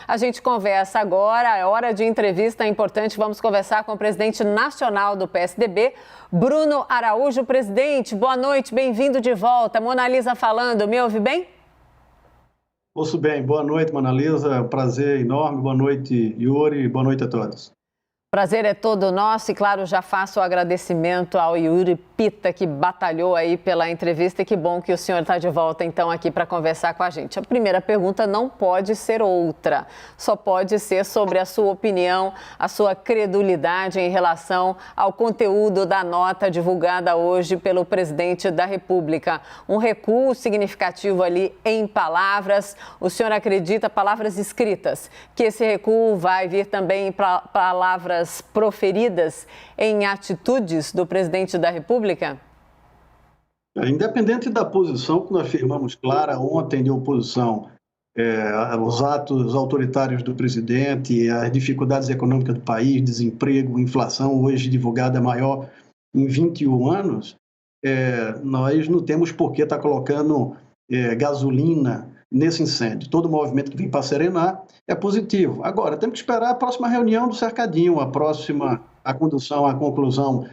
A gente conversa agora, é hora de entrevista importante. Vamos conversar com o presidente nacional do PSDB, Bruno Araújo. Presidente, boa noite, bem-vindo de volta. Mona Lisa falando, me ouve bem? Ouço bem. Boa noite, Mona Lisa. Prazer enorme. Boa noite, Yuri. Boa noite a todos. Prazer é todo nosso e, claro, já faço o agradecimento ao Yuri Pita, que batalhou aí pela entrevista, e que bom que o senhor está de volta, então, aqui para conversar com a gente. A primeira pergunta não pode ser outra, só pode ser sobre a sua opinião, a sua credulidade em relação ao conteúdo da nota divulgada hoje pelo presidente da República. Um recuo significativo ali em palavras. O senhor acredita, palavras escritas, que esse recuo vai vir também para palavras proferidas em atitudes do presidente da República? Independente da posição que nós firmamos clara ontem de oposição aos atos autoritários do presidente, às dificuldades econômicas do país, desemprego, inflação hoje divulgada maior em 21 anos, nós não temos por que estar colocando gasolina nesse incêndio. Todo movimento que vem para serenar é positivo. Agora, temos que esperar a próxima reunião do cercadinho, a condução, a conclusão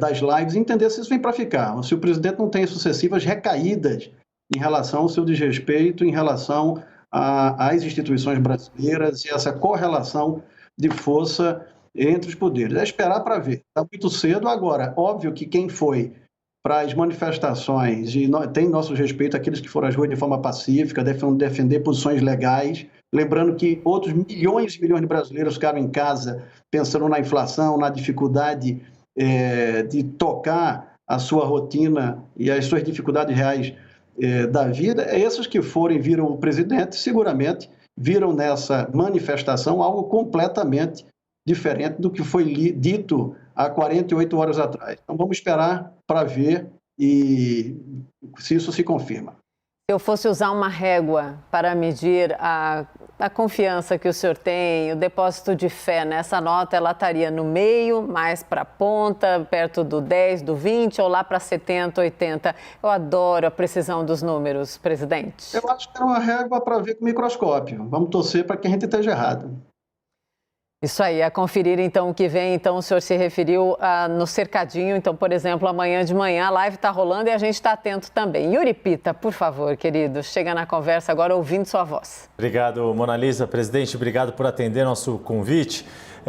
das lives e entender se isso vem para ficar. Se o presidente não tem sucessivas recaídas em relação ao seu desrespeito, em relação às instituições brasileiras e essa correlação de força entre os poderes. É esperar para ver. Está muito cedo agora. Óbvio que quem foi para as manifestações e tem nosso respeito àqueles que foram às ruas de forma pacífica, defender posições legais, lembrando que outros milhões e milhões de brasileiros ficaram em casa pensando na inflação, na dificuldade de tocar a sua rotina e as suas dificuldades reais da vida. Esses que viram o presidente, seguramente viram nessa manifestação algo completamente diferente do que foi dito há 48 horas atrás. Então vamos esperar para ver se isso se confirma. Se eu fosse usar uma régua para medir a confiança que o senhor tem, o depósito de fé nessa nota, ela estaria no meio, mais para a ponta, perto do 10, do 20 ou lá para 70, 80? Eu adoro a precisão dos números, presidente. Eu acho que é uma régua para ver com microscópio. Vamos torcer para que a gente esteja errado. Isso aí, a conferir então o que vem. Então o senhor se referiu no cercadinho, então, por exemplo, amanhã de manhã a live está rolando e a gente está atento também. Yuri Pita, por favor, querido, chega na conversa agora ouvindo sua voz. Obrigado, Mona Lisa. Presidente, obrigado por atender nosso convite.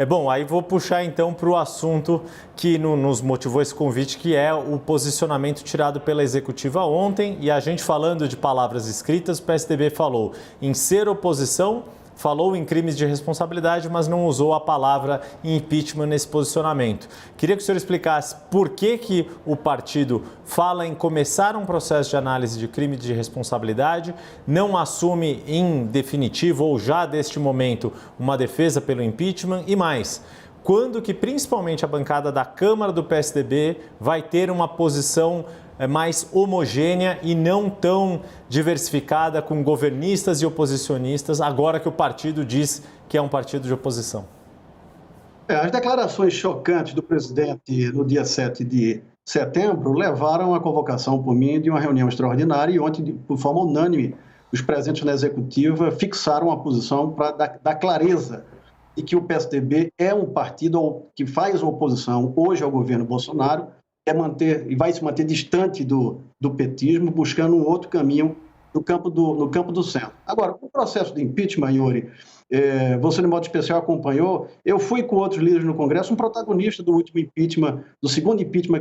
Bom, aí vou puxar então para o assunto que nos motivou esse convite, que é o posicionamento tirado pela executiva ontem. E a gente falando de palavras escritas, o PSDB falou em ser oposição, falou em crimes de responsabilidade, mas não usou a palavra impeachment nesse posicionamento. Queria que o senhor explicasse por que o partido fala em começar um processo de análise de crime de responsabilidade, não assume em definitivo ou já deste momento uma defesa pelo impeachment e mais. Quando que principalmente a bancada da Câmara do PSDB vai ter uma posição mais homogênea e não tão diversificada com governistas e oposicionistas, agora que o partido diz que é um partido de oposição? As declarações chocantes do presidente no dia 7 de setembro levaram à convocação por mim de uma reunião extraordinária e ontem, de forma unânime, os presentes na executiva fixaram a posição para dar clareza de que o PSDB é um partido que faz oposição hoje ao governo Bolsonaro, vai se manter distante do petismo, buscando um outro caminho no campo do centro. Agora, o processo de impeachment, Yuri, você, de modo especial, acompanhou. Eu fui com outros líderes no Congresso, um protagonista do último impeachment, do segundo impeachment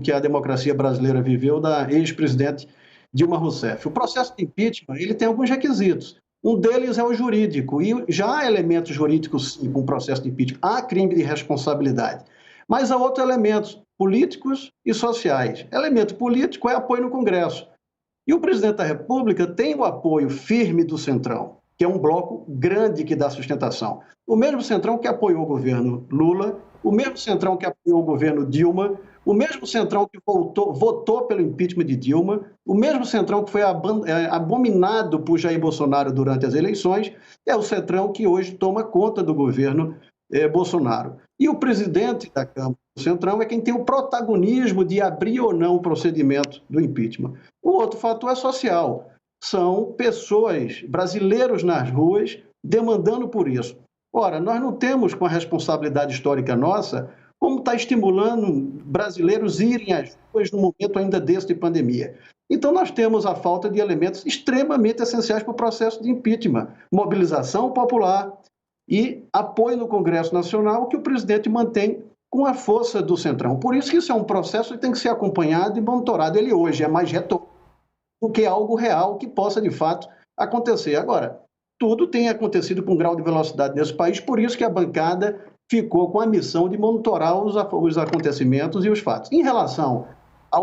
que a democracia brasileira viveu, da ex-presidente Dilma Rousseff. O processo de impeachment ele tem alguns requisitos. Um deles é o jurídico, e já há elementos jurídicos, sim, com o processo de impeachment. Há crime de responsabilidade. Mas há outros elementos políticos e sociais. Elemento político é apoio no Congresso. E o presidente da República tem o apoio firme do Centrão, que é um bloco grande que dá sustentação. O mesmo Centrão que apoiou o governo Lula, o mesmo Centrão que apoiou o governo Dilma, o mesmo Centrão que votou pelo impeachment de Dilma, o mesmo Centrão que foi abominado por Jair Bolsonaro durante as eleições, é o Centrão que hoje toma conta do governo Bolsonaro. E o presidente da Câmara do Centrão é quem tem o protagonismo de abrir ou não o procedimento do impeachment. O outro fator é social. São pessoas, brasileiros nas ruas, demandando por isso. Ora, nós não temos, com a responsabilidade histórica nossa, como está estimulando brasileiros irem às ruas no momento ainda desse de pandemia. Então, nós temos a falta de elementos extremamente essenciais para o processo de impeachment. Mobilização popular e apoio no Congresso Nacional, que o presidente mantém com a força do Centrão. Por isso que isso é um processo que tem que ser acompanhado e monitorado. Ele hoje é mais retórico do que algo real que possa, de fato, acontecer. Agora, tudo tem acontecido com grau de velocidade nesse país, por isso que a bancada ficou com a missão de monitorar os acontecimentos e os fatos. Em relação a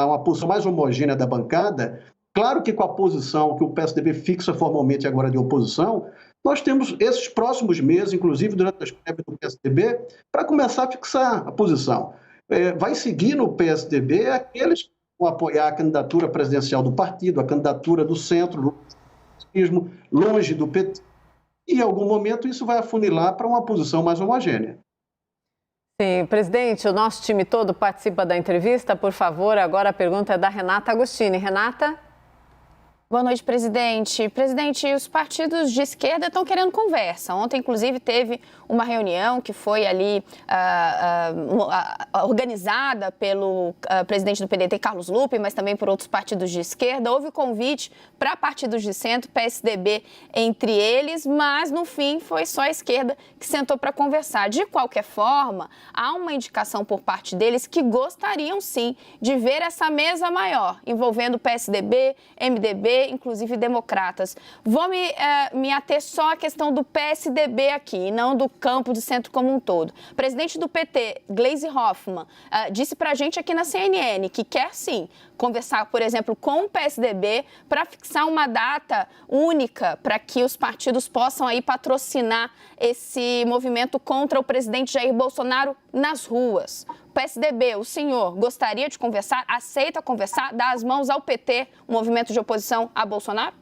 uma posição mais homogênea da bancada, claro que com a posição que o PSDB fixa formalmente agora de oposição, nós temos esses próximos meses, inclusive durante as prévias do PSDB, para começar a fixar a posição. Vai seguir no PSDB aqueles que vão apoiar a candidatura presidencial do partido, a candidatura do centro, longe do PT, e em algum momento isso vai afunilar para uma posição mais homogênea. Sim, presidente, o nosso time todo participa da entrevista. Por favor, agora a pergunta é da Renata Agostini. Renata? Boa noite, presidente. Presidente, os partidos de esquerda estão querendo conversa. Ontem, inclusive, teve uma reunião que foi ali organizada pelo presidente do PDT, Carlos Lupe, mas também por outros partidos de esquerda. Houve convite para partidos de centro, PSDB entre eles, mas no fim foi só a esquerda que sentou para conversar. De qualquer forma, há uma indicação por parte deles que gostariam sim de ver essa mesa maior, envolvendo PSDB, MDB, inclusive democratas. Vou me ater só à questão do PSDB aqui, e não do campo de centro como um todo. O presidente do PT, Gleisi Hoffmann, disse para a gente aqui na CNN que quer sim conversar, por exemplo, com o PSDB para fixar uma data única para que os partidos possam aí patrocinar esse movimento contra o presidente Jair Bolsonaro nas ruas. O PSDB, o senhor gostaria de conversar, aceita conversar, dar as mãos ao PT, o movimento de oposição a Bolsonaro?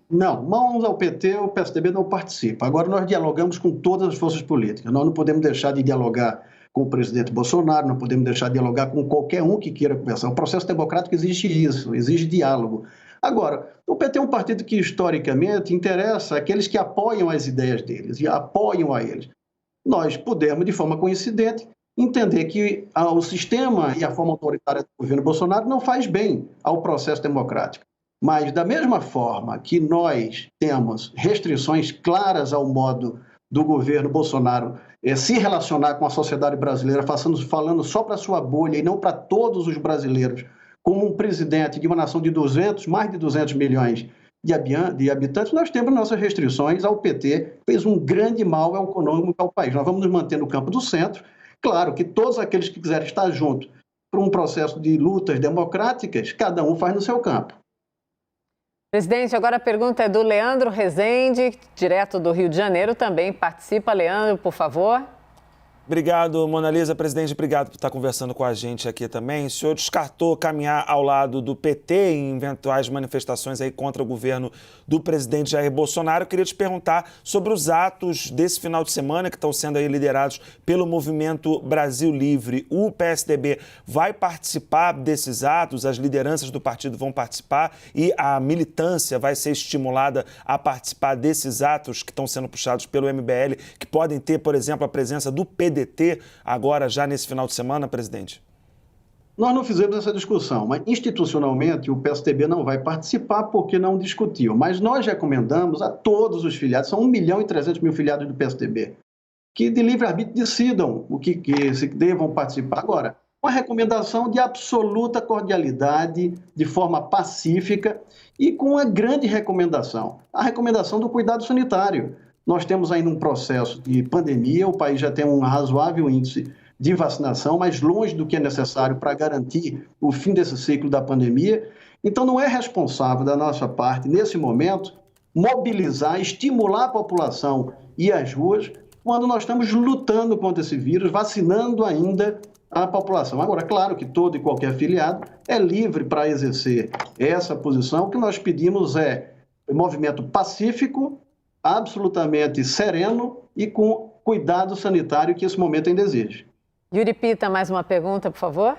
Não, mãos ao PT, o PSDB não participa. Agora nós dialogamos com todas as forças políticas. Nós não podemos deixar de dialogar com o presidente Bolsonaro, não podemos deixar de dialogar com qualquer um que queira conversar. O processo democrático exige isso, exige diálogo. Agora, o PT é um partido que historicamente interessa aqueles que apoiam as ideias deles e apoiam a eles. Nós podemos, de forma coincidente, entender que o sistema e a forma autoritária do governo Bolsonaro não faz bem ao processo democrático. Mas, da mesma forma que nós temos restrições claras ao modo do governo Bolsonaro se relacionar com a sociedade brasileira, falando só para a sua bolha e não para todos os brasileiros, como um presidente de uma nação de mais de 200 milhões de habitantes, nós temos nossas restrições ao PT, fez um grande mal econômico ao país. Nós vamos nos manter no campo do centro. Claro que todos aqueles que quiserem estar juntos para um processo de lutas democráticas, cada um faz no seu campo. Presidente, agora a pergunta é do Leandro Rezende, direto do Rio de Janeiro, também participa. Leandro, por favor. Obrigado, Mona Lisa. Presidente, obrigado por estar conversando com a gente aqui também. O senhor descartou caminhar ao lado do PT em eventuais manifestações aí contra o governo do presidente Jair Bolsonaro. Eu queria te perguntar sobre os atos desse final de semana que estão sendo aí liderados pelo Movimento Brasil Livre. O PSDB vai participar desses atos, as lideranças do partido vão participar e a militância vai ser estimulada a participar desses atos que estão sendo puxados pelo MBL, que podem ter, por exemplo, a presença do PDT agora já nesse final de semana, presidente? Nós não fizemos essa discussão, mas institucionalmente o PSDB não vai participar porque não discutiu. Mas nós recomendamos a todos os filiados, são 1.300.000 filiados do PSDB, que de livre-arbítrio decidam o que se devam participar. Agora, uma recomendação de absoluta cordialidade, de forma pacífica e com uma grande recomendação, a recomendação do cuidado sanitário. Nós temos ainda um processo de pandemia, o país já tem um razoável índice de vacinação, mas longe do que é necessário para garantir o fim desse ciclo da pandemia. Então, não é responsável da nossa parte, nesse momento, mobilizar, estimular a população e as ruas, quando nós estamos lutando contra esse vírus, vacinando ainda a população. Agora, claro que todo e qualquer afiliado é livre para exercer essa posição. O que nós pedimos é um movimento pacífico, absolutamente sereno e com cuidado sanitário que esse momento ainda exige. Yuri Pita, mais uma pergunta, por favor.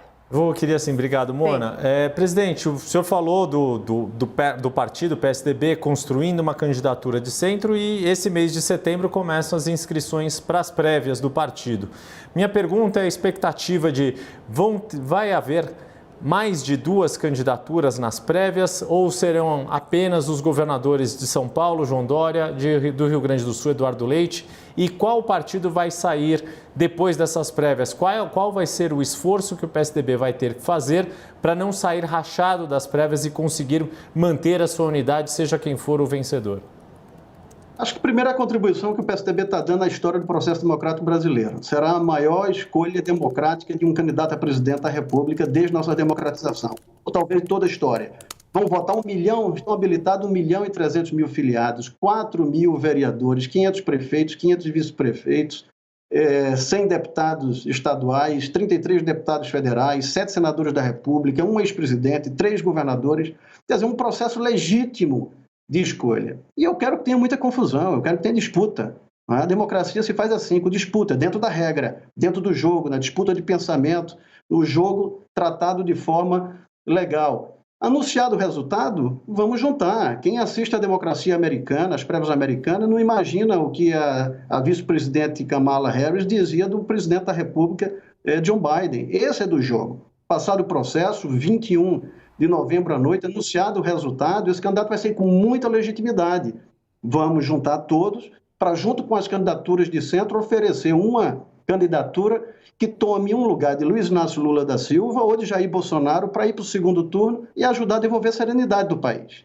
Queria assim, obrigado, Mona. Presidente, o senhor falou do partido PSDB construindo uma candidatura de centro e esse mês de setembro começam as inscrições para as prévias do partido. Minha pergunta é a expectativa vai haver mais de 2 candidaturas nas prévias ou serão apenas os governadores de São Paulo, João Dória, do Rio Grande do Sul, Eduardo Leite? E qual partido vai sair depois dessas prévias? Qual vai ser o esforço que o PSDB vai ter que fazer para não sair rachado das prévias e conseguir manter a sua unidade, seja quem for o vencedor? Acho que a primeira contribuição que o PSDB está dando à história do processo democrático brasileiro. Será a maior escolha democrática de um candidato a presidente da República desde nossa democratização, ou talvez toda a história. Vão votar 1 milhão, estão habilitados 1.300.000 filiados, 4.000 vereadores, 500 prefeitos, 500 vice-prefeitos, 100 deputados estaduais, 33 deputados federais, 7 senadores da República, 1 ex-presidente, 3 governadores. Quer dizer, um processo legítimo de escolha. E eu quero que tenha muita confusão, eu quero que tenha disputa. A democracia se faz assim, com disputa, dentro da regra, dentro do jogo, na disputa de pensamento, o jogo tratado de forma legal. Anunciado o resultado, vamos juntar. Quem assiste à democracia americana, às prévias americanas, não imagina o que a vice-presidente Kamala Harris dizia do presidente da República, John Biden. Esse é do jogo. Passado o processo, 21 de novembro à noite, anunciado o resultado, esse candidato vai sair com muita legitimidade. Vamos juntar todos para, junto com as candidaturas de centro, oferecer uma candidatura que tome um lugar de Luiz Inácio Lula da Silva ou de Jair Bolsonaro para ir para o segundo turno e ajudar a devolver a serenidade do país.